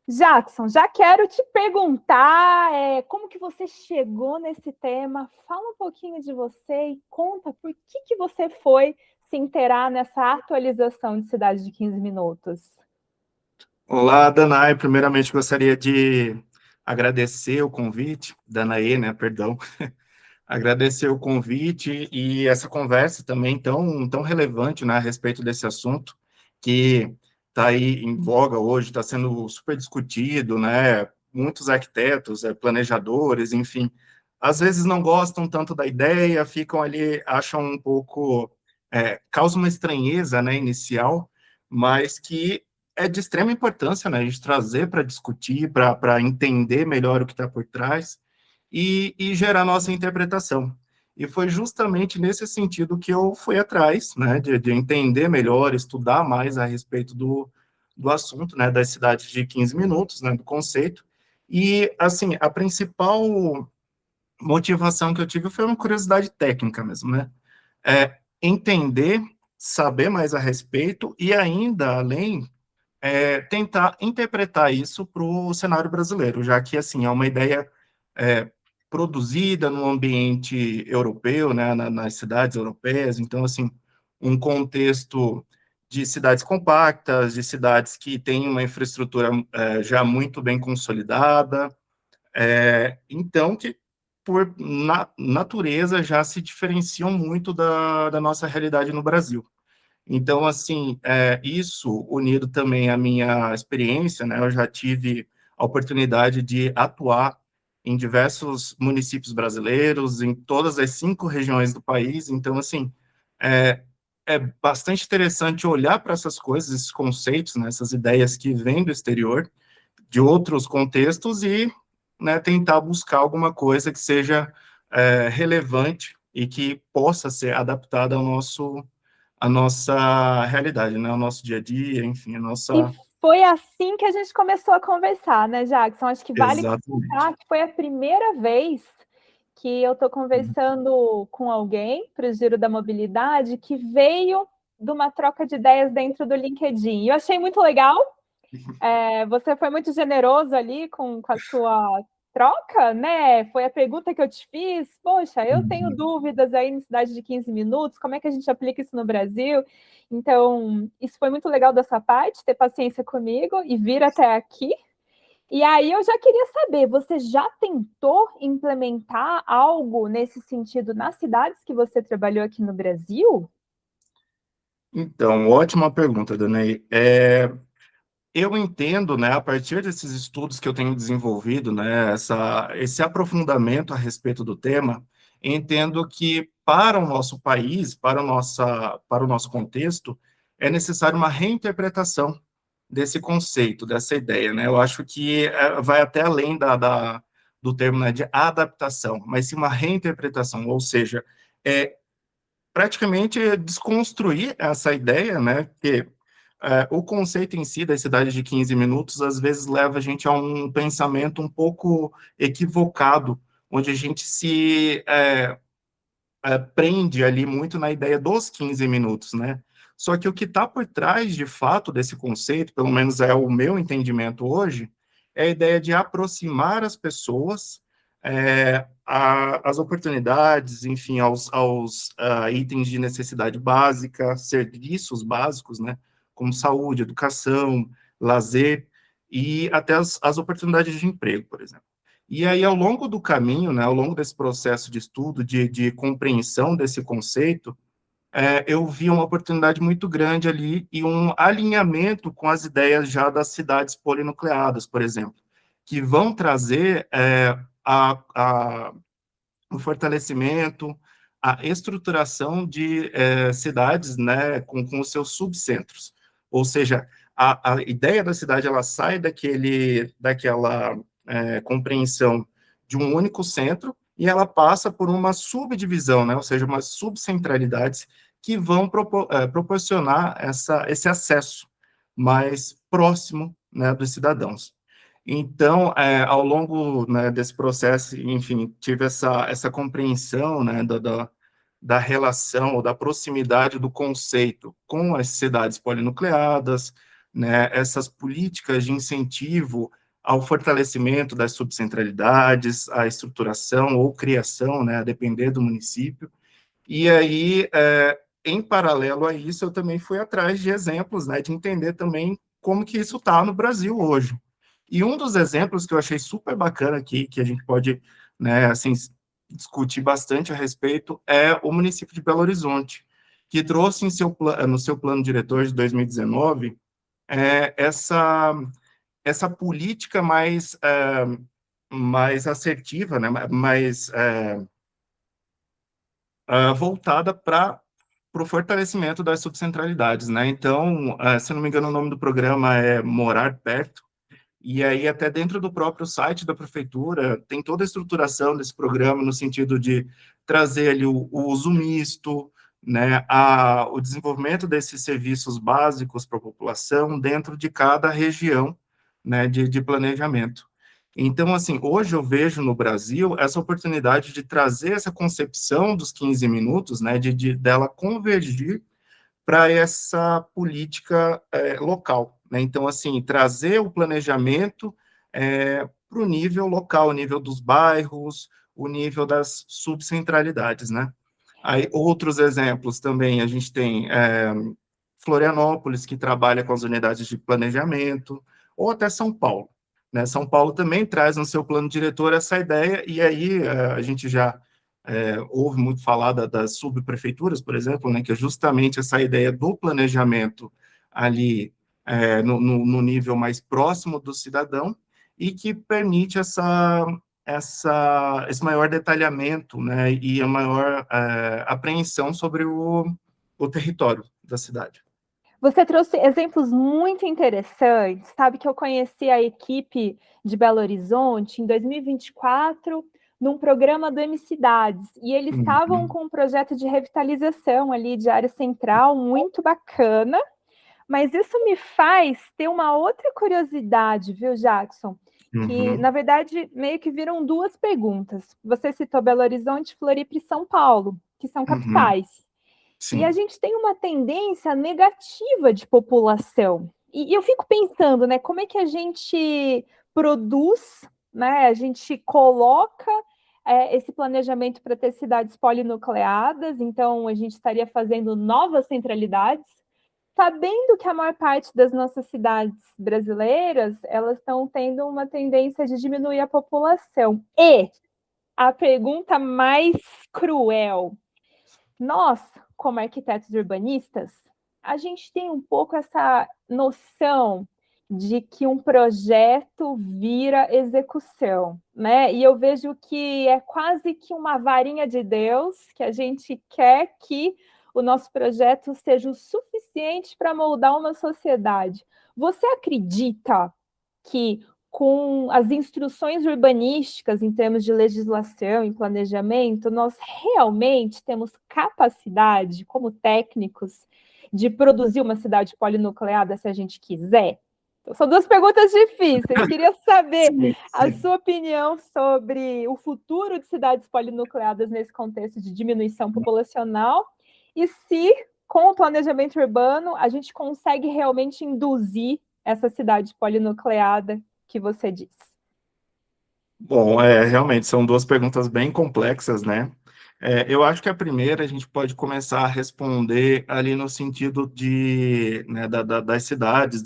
Jackson, já quero te perguntar como que você chegou nesse tema. Fala um pouquinho de você e conta por que você foi se inteirar nessa atualização de Cidade de 15 Minutos. Olá, Danae. Primeiramente, gostaria de agradecer o convite, Danae, né, perdão, agradecer o convite e essa conversa também tão relevante, né, a respeito desse assunto, que está aí em voga hoje, está sendo super discutido, né, muitos arquitetos, planejadores, enfim, às vezes não gostam tanto da ideia, ficam ali, acham um pouco, causa uma estranheza, né, inicial, mas que é de extrema importância, né, a gente trazer para discutir, para entender melhor o que está por trás, e gerar nossa interpretação. E foi justamente nesse sentido que eu fui atrás, né, de entender melhor, estudar mais a respeito do assunto, né, das cidades de 15 minutos, né, do conceito. E, assim, a principal motivação que eu tive foi uma curiosidade técnica mesmo, né? Entender, saber mais a respeito e ainda, além, tentar interpretar isso para o cenário brasileiro, já que, assim, é uma ideia é, produzida no ambiente europeu, né, nas cidades europeias, então, assim, um contexto de cidades compactas, de cidades que têm uma infraestrutura já muito bem consolidada, então, que por natureza já se diferenciam muito da nossa realidade no Brasil. Então, assim, isso unido também à minha experiência, né, eu já tive a oportunidade de atuar em diversos municípios brasileiros, em todas as 5 regiões do país, então, assim, é, é bastante interessante olhar para essas coisas, esses conceitos, né, essas ideias que vêm do exterior, de outros contextos e, né, tentar buscar alguma coisa que seja relevante e que possa ser adaptada ao a nossa realidade, né? O nosso dia a dia, enfim, a E nossa... foi assim que a gente começou a conversar, né, Jackson? Acho que vale Exatamente. comentar que foi a primeira vez que eu estou conversando com alguém para o Giro da Mobilidade que veio de uma troca de ideias dentro do LinkedIn. E eu achei muito legal. Você foi muito generoso ali com a sua troca, né? Foi a pergunta que eu te fiz. Poxa, eu tenho Uhum. dúvidas aí em cidade de 15 minutos, como é que a gente aplica isso no Brasil? Então, isso foi muito legal da sua parte, ter paciência comigo e vir até aqui. E aí eu já queria saber, você já tentou implementar algo nesse sentido nas cidades que você trabalhou aqui no Brasil? Então, ótima pergunta, Danei. Eu entendo, né, a partir desses estudos que eu tenho desenvolvido, né, esse aprofundamento a respeito do tema, entendo que para o nosso país, para o nosso contexto, é necessário uma reinterpretação desse conceito, dessa ideia, né? Eu acho que vai até além do termo, né, de adaptação, mas sim uma reinterpretação, ou seja, é praticamente desconstruir essa ideia, né, que o conceito em si da cidade de 15 minutos, às vezes, leva a gente a um pensamento um pouco equivocado, onde a gente se prende ali muito na ideia dos 15 minutos, né? Só que o que está por trás, de fato, desse conceito, pelo menos é o meu entendimento hoje, é a ideia de aproximar as pessoas às oportunidades, enfim, aos itens de necessidade básica, serviços básicos, né? Como saúde, educação, lazer e até as oportunidades de emprego, por exemplo. E aí, ao longo do caminho, né, ao longo desse processo de estudo, de compreensão desse conceito, eu vi uma oportunidade muito grande ali e um alinhamento com as ideias já das cidades polinucleadas, por exemplo, que vão trazer a, o fortalecimento, a estruturação de cidades, né, com os seus subcentros. Ou seja, a ideia da cidade, ela sai daquela compreensão de um único centro e ela passa por uma subdivisão, né, ou seja, umas subcentralidades que vão proporcionar esse acesso mais próximo, né, dos cidadãos. Então, ao longo, né, desse processo, enfim, tive essa compreensão, né, da relação ou da proximidade do conceito com as cidades polinucleadas, né, essas políticas de incentivo ao fortalecimento das subcentralidades, à estruturação ou criação, né, a depender do município. E aí, em paralelo a isso, eu também fui atrás de exemplos, né, de entender também como que isso está no Brasil hoje. E um dos exemplos que eu achei super bacana aqui, que a gente pode, né, assim, discutir bastante a respeito, é o município de Belo Horizonte, que trouxe no seu plano diretor de 2019 essa política mais assertiva, né, mais voltada para o fortalecimento das subcentralidades, né? Então, se não me engano, o nome do programa é Morar Perto, e aí até dentro do próprio site da prefeitura tem toda a estruturação desse programa no sentido de trazer ali o uso misto, né, o desenvolvimento desses serviços básicos para a população dentro de cada região, né, de planejamento. Então, assim, hoje eu vejo no Brasil essa oportunidade de trazer essa concepção dos 15 minutos, né, dela convergir para essa política local, né? Então, assim, trazer o planejamento para o nível local, o nível dos bairros, o nível das subcentralidades, né? Aí, outros exemplos também, a gente tem Florianópolis, que trabalha com as unidades de planejamento, ou até São Paulo, né? São Paulo também traz no seu plano diretor essa ideia, e aí a gente já ouve muito falar das subprefeituras, por exemplo, né, que é justamente essa ideia do planejamento ali no nível mais próximo do cidadão e que permite esse maior detalhamento, né, e a maior apreensão sobre o território da cidade. Você trouxe exemplos muito interessantes, sabe que eu conheci a equipe de Belo Horizonte em 2024, num programa do M-Cidades, e eles estavam Uhum. com um projeto de revitalização ali de área central, muito bacana, mas isso me faz ter uma outra curiosidade, viu, Jackson? Que, Uhum. na verdade, meio que viram duas perguntas. Você citou Belo Horizonte, Floripa e São Paulo, que são Uhum. capitais. E a Sim. gente tem uma tendência negativa de população. E eu fico pensando, né, como é que a gente produz, né, a gente coloca esse planejamento para ter cidades polinucleadas, então a gente estaria fazendo novas centralidades, sabendo que a maior parte das nossas cidades brasileiras, elas estão tendo uma tendência de diminuir a população. E a pergunta mais cruel, nós, como arquitetos urbanistas, a gente tem um pouco essa noção de que um projeto vira execução, né? E eu vejo que é quase que uma varinha de Deus, que a gente quer que o nosso projeto seja o suficiente para moldar uma sociedade. Você acredita que com as instruções urbanísticas em termos de legislação e planejamento, nós realmente temos capacidade, como técnicos, de produzir uma cidade polinucleada se a gente quiser? Então, são duas perguntas difíceis. Queria saber Sim, a sim. sua opinião sobre o futuro de cidades polinucleadas nesse contexto de diminuição populacional e se, com o planejamento urbano, a gente consegue realmente induzir essa cidade polinucleada que você disse. Bom, realmente são duas perguntas bem complexas, né? Eu acho que a primeira a gente pode começar a responder ali no sentido né, das cidades,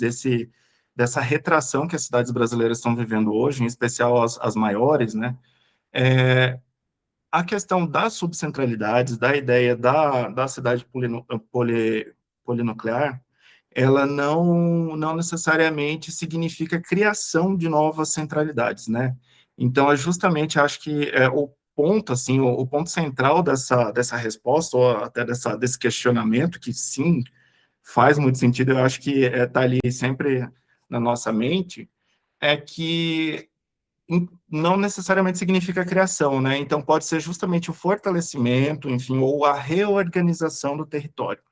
dessa retração que as cidades brasileiras estão vivendo hoje, em especial as maiores, né? A questão das subcentralidades, da ideia da cidade polinuclear, ela não necessariamente significa criação de novas centralidades, né? Então, justamente, acho que o ponto, assim, o ponto central dessa resposta, ou até desse questionamento, que sim, faz muito sentido, eu acho que está ali sempre na nossa mente, é que não necessariamente significa criação, né? Então, pode ser justamente o fortalecimento, enfim, ou a reorganização do território.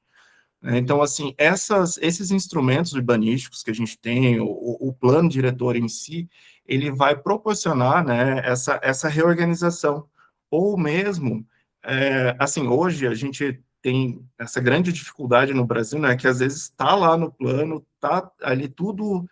Então, assim, esses instrumentos urbanísticos que a gente tem, o plano diretor em si, ele vai proporcionar, né, essa reorganização. Ou mesmo, assim, hoje a gente tem essa grande dificuldade no Brasil, né, que às vezes está lá no plano, está ali tudo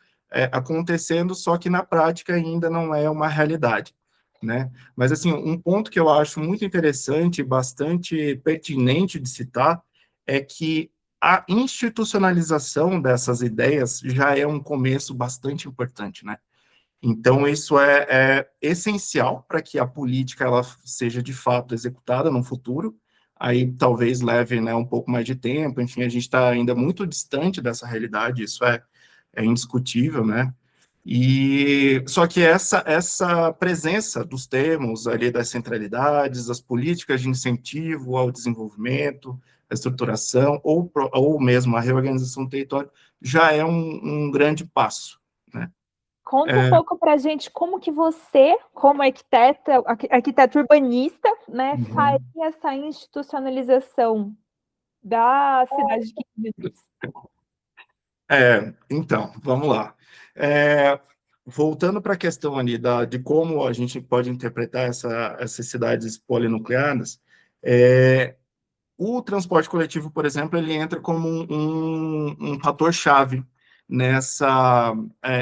acontecendo, só que na prática ainda não é uma realidade, né? Mas, assim, um ponto que eu acho muito interessante, bastante pertinente de citar, é que a institucionalização dessas ideias já é um começo bastante importante, né? Então, isso é essencial para que a política ela seja, de fato, executada no futuro. Aí, talvez, leve, né, um pouco mais de tempo. Enfim, a gente está ainda muito distante dessa realidade, isso é indiscutível, né? E só que essa presença dos termos ali das centralidades, das políticas de incentivo ao desenvolvimento, a estruturação, ou mesmo a reorganização do território, já é um grande passo, né? Conta um pouco para a gente como que você, como arquiteto urbanista, né, faria Uhum. essa institucionalização da cidade de 15 minutos. Então, vamos lá. Voltando para a questão ali de como a gente pode interpretar essas cidades polinucleadas, o transporte coletivo, por exemplo, ele entra como um fator-chave nessa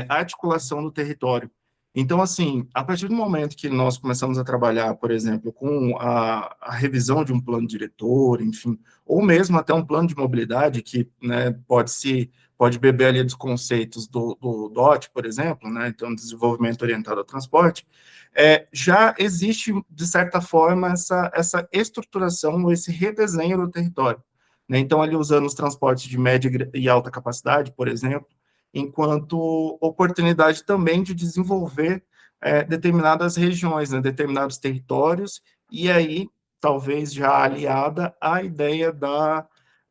articulação do território. Então, assim, a partir do momento que nós começamos a trabalhar, por exemplo, com a revisão de um plano diretor, enfim, ou mesmo até um plano de mobilidade que, né, pode beber ali dos conceitos do DOT, por exemplo, né, então, desenvolvimento orientado ao transporte, já existe, de certa forma, essa estruturação, esse redesenho do território, né? Então, ali usando os transportes de média e alta capacidade, por exemplo, enquanto oportunidade também de desenvolver determinadas regiões, né, determinados territórios, e aí, talvez já aliada à ideia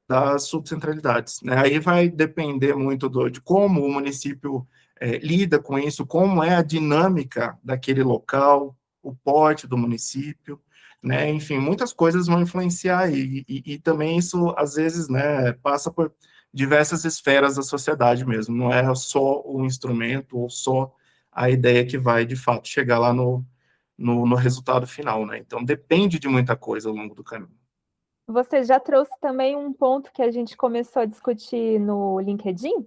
das subcentralidades, né? Aí vai depender muito de como o município lida com isso, como é a dinâmica daquele local, o porte do município, né? Enfim, muitas coisas vão influenciar e também isso, às vezes, né, passa por diversas esferas da sociedade mesmo, não é só o instrumento ou só a ideia que vai, de fato, chegar lá no resultado final, né? Então, depende de muita coisa ao longo do caminho. Você já trouxe também um ponto que a gente começou a discutir no LinkedIn,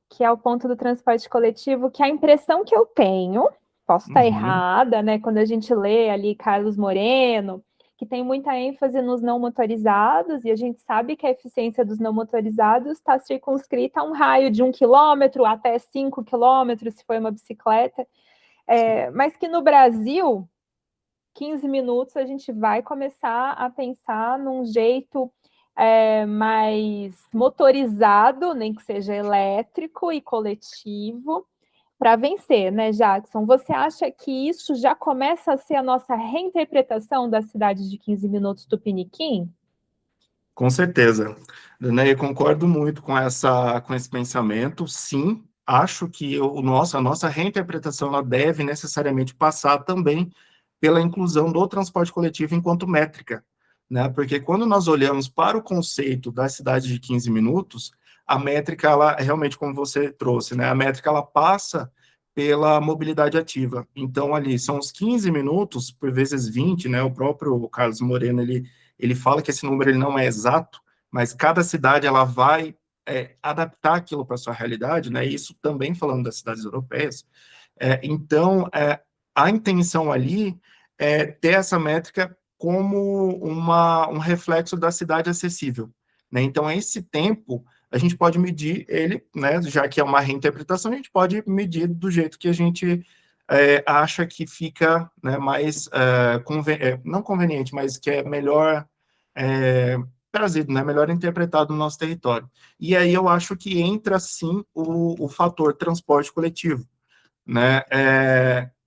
que é o ponto do transporte coletivo, que a impressão que eu tenho, posso estar Uhum. errada, né? Quando a gente lê ali Carlos Moreno, que tem muita ênfase nos não motorizados, e a gente sabe que a eficiência dos não motorizados está circunscrita a um raio de 1 quilômetro até 5 quilômetros, se for uma bicicleta, mas que no Brasil 15 minutos a gente vai começar a pensar num jeito mais motorizado, nem que seja elétrico e coletivo, para vencer, né, Jackson? Você acha que isso já começa a ser a nossa reinterpretação da cidade de 15 minutos do Piniquim? Com certeza, né, eu concordo muito com esse pensamento. Sim, acho que a nossa reinterpretação ela deve necessariamente passar também pela inclusão do transporte coletivo enquanto métrica, né? Porque quando nós olhamos para o conceito da cidade de 15 minutos, a métrica, ela realmente, como você trouxe, né? A métrica, ela passa pela mobilidade ativa. Então, ali, são os 15 minutos, por vezes 20, né? O próprio Carlos Moreno, ele fala que esse número ele não é exato, mas cada cidade, ela vai adaptar aquilo para a sua realidade, né? Isso também falando das cidades europeias. Então, a intenção ali é ter essa métrica como um reflexo da cidade acessível, né? Então, esse tempo, a gente pode medir ele, né? Já que é uma reinterpretação, a gente pode medir do jeito que a gente acha que fica, né, mais, não conveniente, mas que é melhor é, trazido, né, melhor interpretado no nosso território. E aí eu acho que entra, sim, o fator transporte coletivo, né?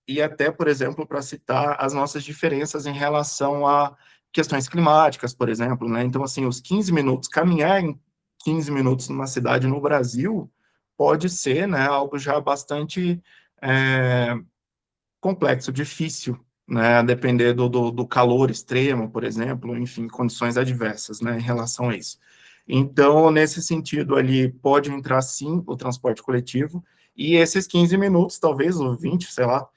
E até, por exemplo, para citar as nossas diferenças em relação a questões climáticas, por exemplo, né? Então, assim, os 15 minutos, caminhar em 15 minutos numa cidade no Brasil pode ser, né, algo já bastante é, complexo, difícil, né, a depender do calor extremo, por exemplo, enfim, condições adversas, né, em relação a isso. Então, nesse sentido ali, pode entrar, sim, o transporte coletivo, e esses 15 minutos, talvez, ou 20, sei lá,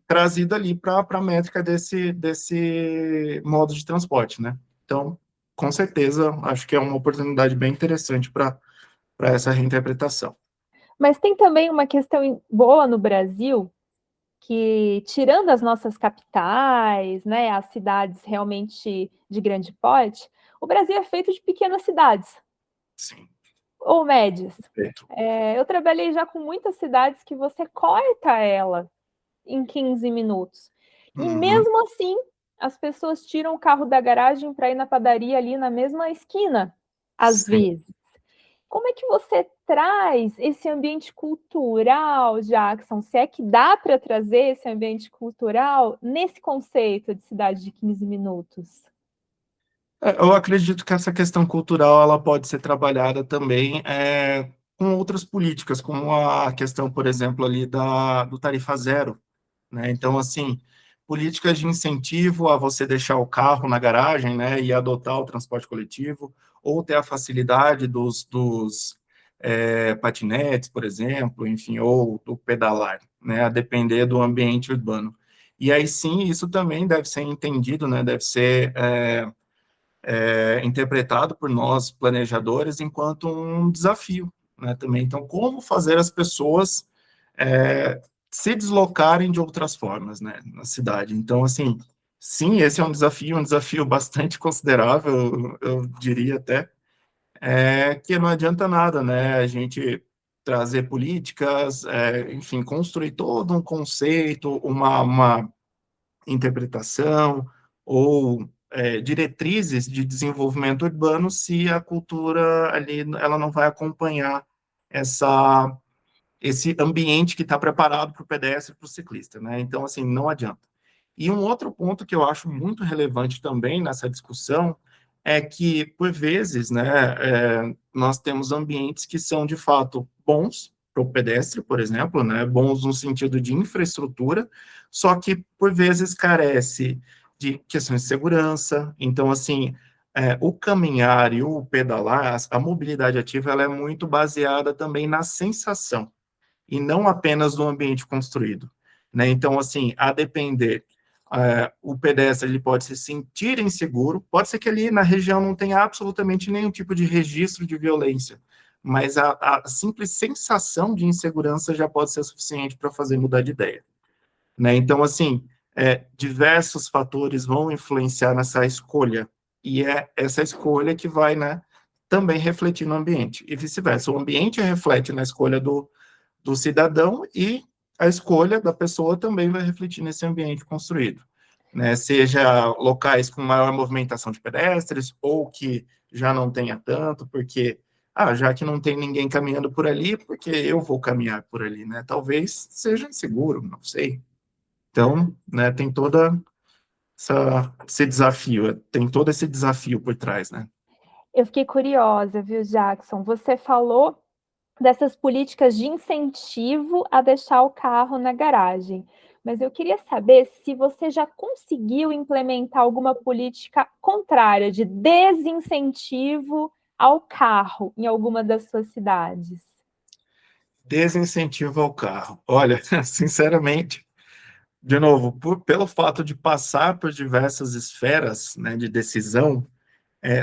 trazido ali para a métrica desse modo de transporte, né. Então, com certeza, acho que é uma oportunidade bem interessante para essa reinterpretação. Mas tem também uma questão boa no Brasil, que tirando as nossas capitais, né, as cidades realmente de grande porte, o Brasil é feito de pequenas cidades, Sim, ou médias. perfeito. Eu trabalhei já com muitas cidades que você corta ela em 15 minutos. E Uhum, mesmo assim, as pessoas tiram o carro da garagem para ir na padaria ali na mesma esquina, às sim. vezes. Como é que você traz esse ambiente cultural, Jackson? Se é que dá para trazer esse ambiente cultural nesse conceito de cidade de 15 minutos? Eu acredito que essa questão cultural ela pode ser trabalhada também com outras políticas, como a questão, por exemplo, ali do tarifa zero, né? Então, assim, políticas de incentivo a você deixar o carro na garagem, né, e adotar o transporte coletivo, ou ter a facilidade dos patinetes, por exemplo, enfim, ou do pedalar, né, a depender do ambiente urbano. E aí sim, isso também deve ser entendido, né, deve ser interpretado por nós, planejadores, enquanto um desafio, né, também. Então, como fazer as pessoas é, se deslocarem de outras formas, né, na cidade. Então, assim, sim, esse é um desafio bastante considerável, eu diria até, que não adianta nada, né, a gente trazer políticas, enfim, construir todo um conceito, uma interpretação ou diretrizes de desenvolvimento urbano se a cultura ali ela não vai acompanhar essa esse ambiente que está preparado para o pedestre e para o ciclista, né? Então, assim, não adianta. E um outro ponto que eu acho muito relevante também nessa discussão é que, por vezes, né, nós temos ambientes que são, de fato, bons para o pedestre, por exemplo, né, bons no sentido de infraestrutura, só que, por vezes, carece de questões de segurança. Então, assim, o caminhar e o pedalar, a mobilidade ativa, ela é muito baseada também na sensação e não apenas no ambiente construído, né? Então, assim, a depender, o pedestre ele pode se sentir inseguro, pode ser que ali na região não tenha absolutamente nenhum tipo de registro de violência, mas a simples sensação de insegurança já pode ser suficiente para fazer mudar de ideia, né? Então, assim, diversos fatores vão influenciar nessa escolha, e é essa escolha que vai, né, também refletir no ambiente, e vice-versa. O ambiente reflete na escolha do cidadão e a escolha da pessoa também vai refletir nesse ambiente construído, né? Seja locais com maior movimentação de pedestres ou que já não tenha tanto, porque já que não tem ninguém caminhando por ali, porque eu vou caminhar por ali, né? Talvez seja inseguro, não sei. Então, né, tem esse desafio, tem todo esse desafio por trás, né? Eu fiquei curiosa, viu, Jackson? Você falou dessas políticas de incentivo a deixar o carro na garagem. Mas eu queria saber se você já conseguiu implementar alguma política contrária de desincentivo ao carro em alguma das suas cidades. Desincentivo ao carro. Olha, sinceramente, de novo, pelo fato de passar por diversas esferas, né, de decisão,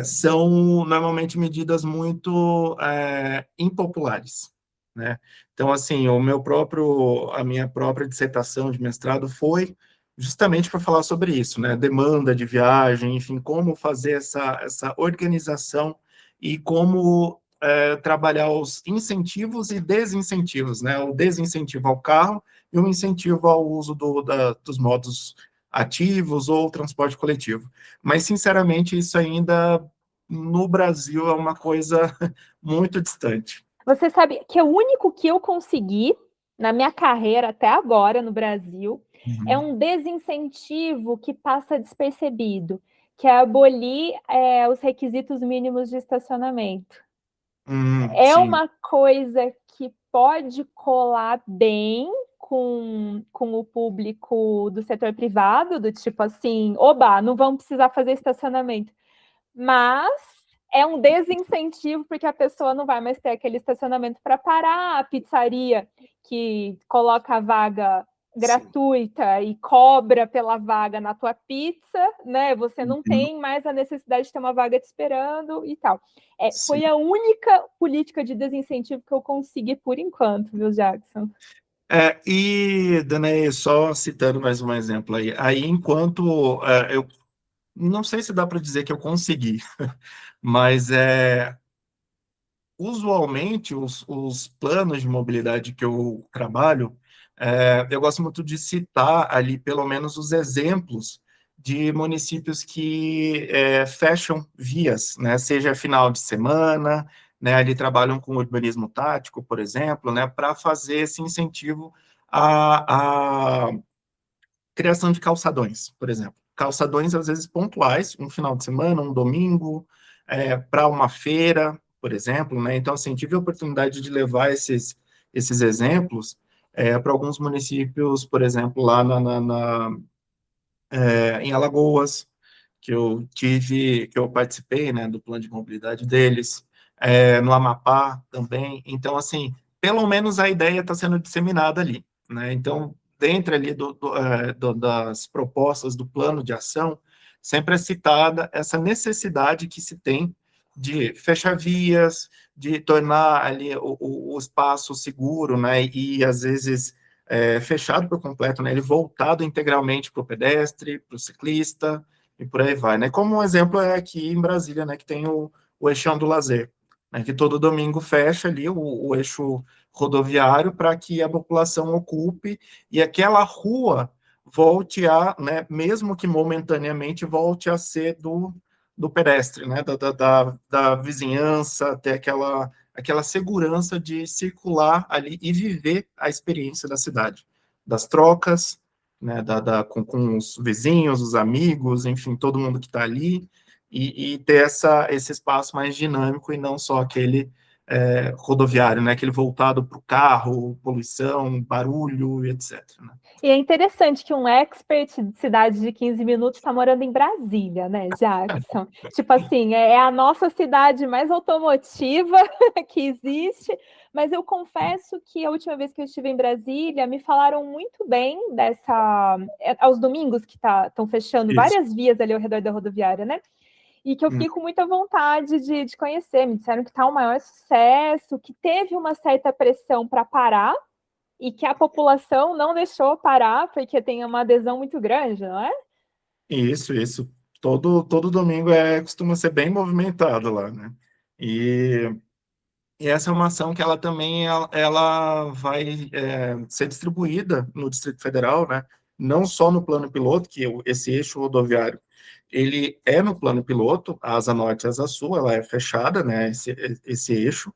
são normalmente medidas muito impopulares, né? Então, assim, a minha própria dissertação de mestrado foi justamente para falar sobre isso, né? Demanda de viagem, enfim, como fazer essa organização e como trabalhar os incentivos e desincentivos, né? O desincentivo ao carro e o incentivo ao uso dos modos ativos ou transporte coletivo. Mas, sinceramente, isso ainda no Brasil é uma coisa muito distante. Você sabe que o único que eu consegui na minha carreira até agora no Brasil é Uhum. um desincentivo que passa despercebido, que é abolir os requisitos mínimos de estacionamento. É Sim. uma coisa que pode colar bem com o público do setor privado, do tipo assim, oba, não vamos precisar fazer estacionamento. Mas é um desincentivo, porque a pessoa não vai mais ter aquele estacionamento para parar, a pizzaria que coloca a vaga sim. gratuita e cobra pela vaga na tua pizza, né? Você não Uhum, tem mais a necessidade de ter uma vaga te esperando e tal. sim. Foi a única política de desincentivo que eu consegui por enquanto, viu, Jackson? E, Danae, só citando mais um exemplo aí enquanto eu não sei se dá para dizer que eu consegui, mas usualmente os planos de mobilidade que eu trabalho, eu gosto muito de citar ali pelo menos os exemplos de municípios que fecham vias, né, seja final de semana, né, ali trabalham com urbanismo tático, por exemplo, né, para fazer esse incentivo à criação de calçadões, por exemplo. Calçadões, às vezes, pontuais, um final de semana, um domingo, para uma feira, por exemplo, né? Então, assim, tive a oportunidade de levar esses exemplos para alguns municípios, por exemplo, lá em Alagoas, que eu participei, né, do plano de mobilidade deles, no Amapá também. Então, assim, pelo menos a ideia está sendo disseminada ali, né? Então, dentro ali das propostas do plano de ação, sempre é citada essa necessidade que se tem de fechar vias, de tornar ali o espaço seguro, né? E às vezes fechado por completo, né? Ele voltado integralmente para o pedestre, para o ciclista, e por aí vai, né? Como um exemplo é aqui em Brasília, né, que tem o eixão do lazer, né, que todo domingo fecha ali o eixo rodoviário para que a população ocupe e aquela rua volte né, mesmo que momentaneamente, volte a ser do pedestre, né, da vizinhança, ter aquela segurança de circular ali e viver a experiência da cidade, das trocas, né, com os vizinhos, os amigos, enfim, todo mundo que está ali, e ter esse espaço mais dinâmico e não só aquele rodoviário, né, aquele voltado para o carro, poluição, barulho, etc. Né? E é interessante que um expert de cidade de 15 minutos está morando em Brasília, né, Jackson? Tipo assim, é a nossa cidade mais automotiva que existe, mas eu confesso que a última vez que eu estive em Brasília, me falaram muito bem dessa. Aos domingos que estão fechando Isso. várias vias ali ao redor da rodoviária, né? E que eu Hum. fiquei com muita vontade de conhecer. Me disseram que está um maior sucesso, que teve uma certa pressão para parar e que a população não deixou parar porque tem uma adesão muito grande, não é? Isso, isso. Todo domingo costuma ser bem movimentado lá, né? E E essa é uma ação que ela também ela vai ser distribuída no Distrito Federal, né? Não só no plano piloto, que esse eixo rodoviário, ele é no plano piloto, a Asa Norte e a Asa Sul, ela é fechada, né? Esse eixo.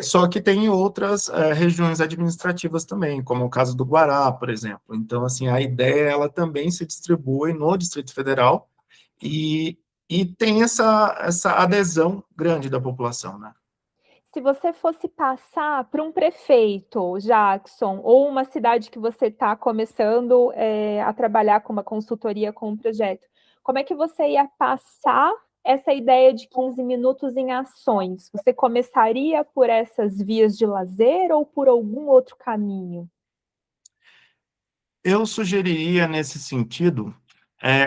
Só que tem outras regiões administrativas também, como o caso do Guará, por exemplo. Então, assim, a ideia ela também se distribui no Distrito Federal e, e tem essa adesão grande da população, né? Se você fosse passar para um prefeito, Jackson, ou uma cidade que você está começando a trabalhar com uma consultoria com um projeto, como é que você ia passar essa ideia de 15 minutos em ações? Você começaria por essas vias de lazer ou por algum outro caminho? Eu sugeriria, nesse sentido,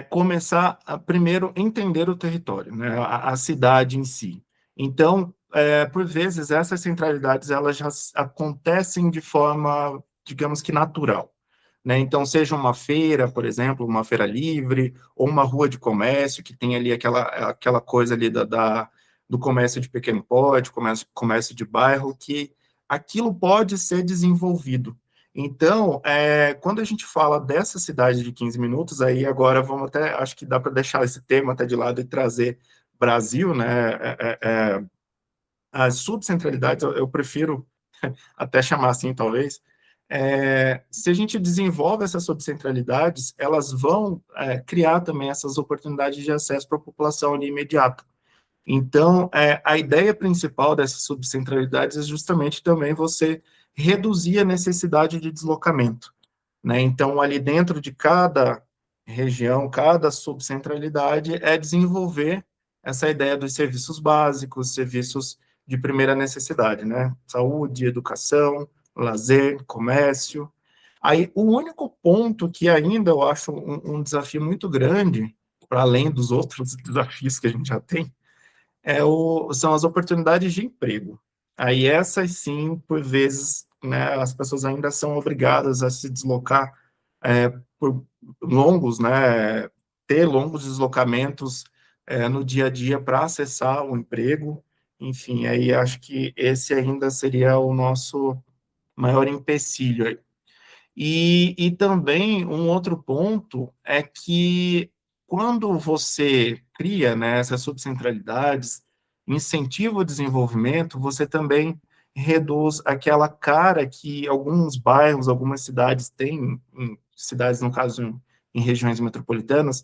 começar a primeiro entender o território, né, a cidade em si. Então, por vezes, essas centralidades elas já acontecem de forma, digamos que natural. Né? Então, seja uma feira, por exemplo, uma feira livre, ou uma rua de comércio, que tem ali aquela coisa ali do comércio de pequeno porte, comércio de bairro, que aquilo pode ser desenvolvido. Então, quando a gente fala dessa cidade de 15 minutos, aí agora vamos até, acho que dá para deixar esse tema até de lado e trazer Brasil, né? As subcentralidades, eu prefiro até chamar assim, talvez. Se a gente desenvolve essas subcentralidades, elas vão criar também essas oportunidades de acesso para a população ali imediata. Então, a ideia principal dessas subcentralidades é justamente também você reduzir a necessidade de deslocamento, né? Então, ali dentro de cada região, cada subcentralidade, é desenvolver essa ideia dos serviços básicos, serviços de primeira necessidade, né? Saúde, educação, lazer, comércio, Aí, o único ponto que ainda eu acho um desafio muito grande, para além dos outros desafios que a gente já tem, são as oportunidades de emprego. Aí essas sim, por vezes, né, as pessoas ainda são obrigadas a se deslocar por longos, né, ter longos deslocamentos no dia a dia para acessar o emprego. Enfim, aí acho que esse ainda seria o nosso maior empecilho. E também um outro ponto é que quando você cria, né, essas subcentralidades, incentiva o desenvolvimento, você também reduz aquela cara que alguns bairros, algumas cidades têm, cidades, no caso, em regiões metropolitanas,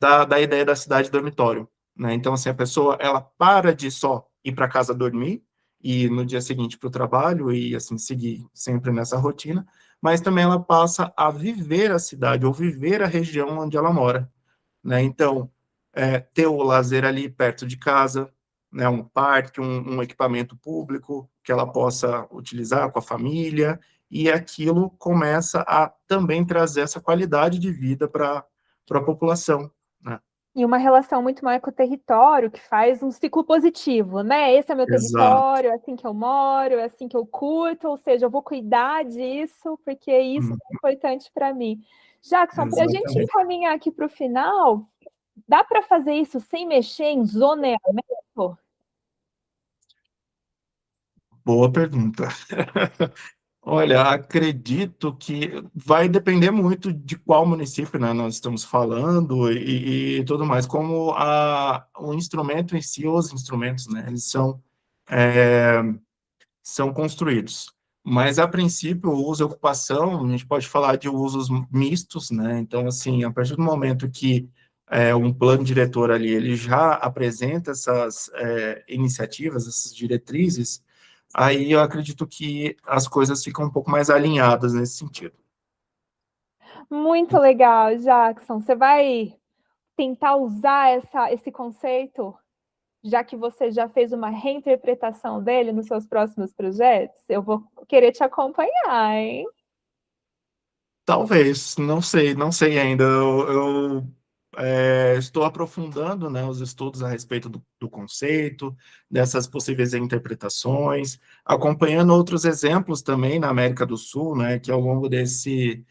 da ideia da cidade dormitório, né? Então, assim, a pessoa, ela para de só ir para casa dormir e no dia seguinte para o trabalho e, assim, seguir sempre nessa rotina, mas também ela passa a viver a cidade ou viver a região onde ela mora, né? Então, ter o lazer ali perto de casa, né? Um parque, um equipamento público que ela possa utilizar com a família, e aquilo começa a também trazer essa qualidade de vida para a população, né? E uma relação muito maior com o território, que faz um ciclo positivo, né? Esse é meu Exato. território, é assim que eu moro, é assim que eu curto, ou seja, eu vou cuidar disso, porque isso Hum, é importante para mim. Jackson, para a gente exatamente. encaminhar aqui para o final, dá para fazer isso sem mexer em zoneamento? Boa pergunta. Olha, acredito que vai depender muito de qual município, né, nós estamos falando e tudo mais, como o instrumento em si, os instrumentos, né, eles são construídos. Mas, a princípio, o uso e ocupação, a gente pode falar de usos mistos, né, então, assim, a partir do momento que um plano diretor ali, ele já apresenta essas iniciativas, essas diretrizes, aí eu acredito que as coisas ficam um pouco mais alinhadas nesse sentido. Muito legal, Jackson. Você vai tentar usar esse conceito, já que você já fez uma reinterpretação dele nos seus próximos projetos? Eu vou querer te acompanhar, hein? Talvez, não sei ainda. Estou aprofundando, né, os estudos a respeito do conceito, dessas possíveis interpretações, acompanhando outros exemplos também na América do Sul, né, que ao longo desses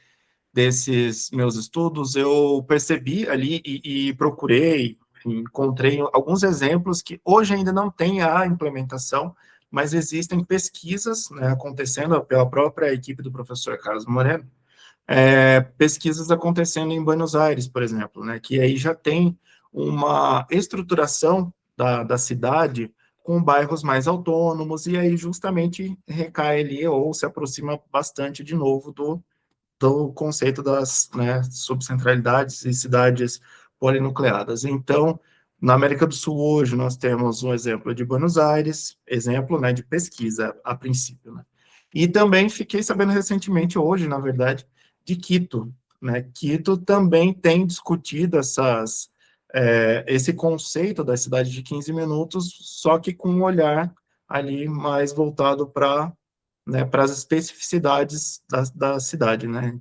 meus estudos eu percebi ali e procurei, enfim, encontrei alguns exemplos que hoje ainda não têm a implementação, mas existem pesquisas, né, acontecendo pela própria equipe do professor Carlos Moreno, pesquisas acontecendo em Buenos Aires, por exemplo, né, que aí já tem uma estruturação da cidade com bairros mais autônomos, e aí justamente recai ali, ou se aproxima bastante de novo do conceito das, né, subcentralidades e cidades polinucleadas. Então, na América do Sul hoje nós temos um exemplo de Buenos Aires, exemplo, né, de pesquisa a princípio, né? E também fiquei sabendo recentemente hoje, na verdade, de Quito, né? Quito também tem discutido esse conceito da cidade de 15 minutos, só que com um olhar ali mais voltado para, né, para as especificidades da cidade, né?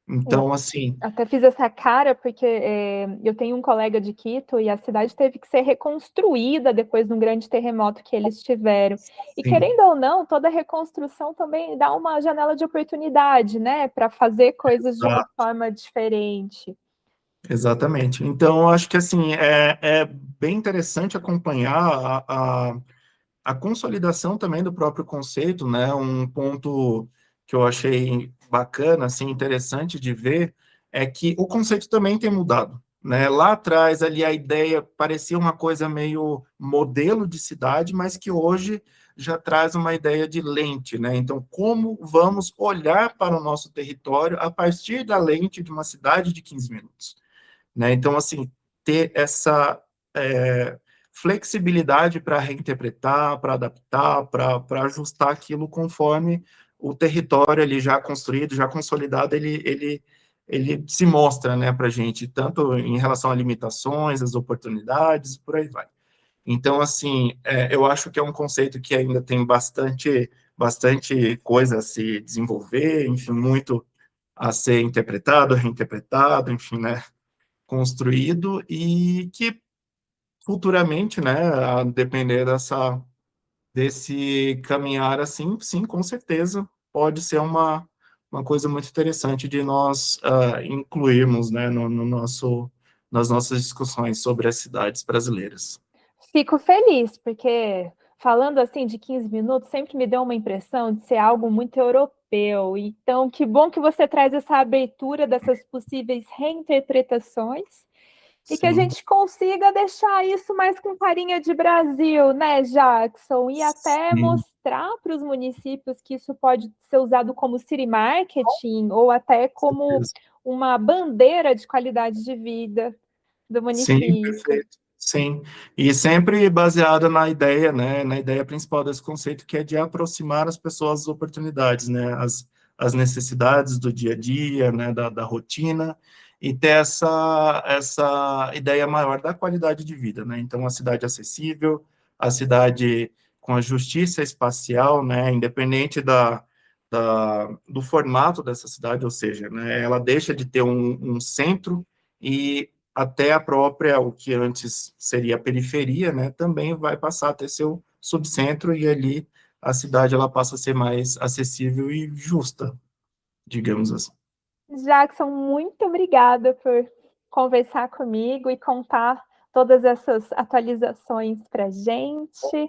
Eu Então, assim, até fiz essa cara porque eu tenho um colega de Quito e a cidade teve que ser reconstruída depois de um grande terremoto que eles tiveram. E sim, querendo ou não, toda reconstrução também dá uma janela de oportunidade, né, para fazer coisas de uma tá, forma diferente. exatamente. Então, eu acho que, assim, é bem interessante acompanhar a consolidação também do próprio conceito, né? Um ponto que eu achei bacana, assim, interessante de ver, é que o conceito também tem mudado, né? Lá atrás, ali, a ideia parecia uma coisa meio modelo de cidade, mas que hoje já traz uma ideia de lente, né? Então, como vamos olhar para o nosso território a partir da lente de uma cidade de 15 minutos, né? Então, assim, ter essa flexibilidade para reinterpretar, para adaptar, para ajustar aquilo conforme o território ali já construído, já consolidado, ele se mostra, né, para a gente, tanto em relação a limitações, as oportunidades, por aí vai. Então, assim, eu acho que é um conceito que ainda tem bastante coisa a se desenvolver, enfim, muito a ser interpretado, reinterpretado, enfim, né, construído, e que futuramente, né, a depender desse caminhar assim, sim, com certeza, pode ser uma coisa muito interessante de nós incluirmos, né, no nosso, nas nossas discussões sobre as cidades brasileiras. Fico feliz, porque falando assim de 15 minutos, sempre me deu uma impressão de ser algo muito europeu. Então, que bom que você traz essa abertura dessas possíveis reinterpretações e que a Sim, gente consiga deixar isso mais com carinha de Brasil, né, Jackson? E até sim, mostrar para os municípios que isso pode ser usado como city marketing ou até como certeza. uma bandeira de qualidade de vida do Sim, município. perfeito. Sim, e sempre baseada na ideia, né, na ideia principal desse conceito, que é de aproximar as pessoas às oportunidades, né, as necessidades do dia a dia, né, da rotina, e ter essa ideia maior da qualidade de vida, né, então a cidade acessível, a cidade com a justiça espacial, né, independente do formato dessa cidade, ou seja, né, ela deixa de ter um centro e até a própria, o que antes seria a periferia, né, também vai passar a ter seu subcentro, e ali a cidade ela passa a ser mais acessível e justa, digamos assim. Jackson, muito obrigada por conversar comigo e contar todas essas atualizações para a gente.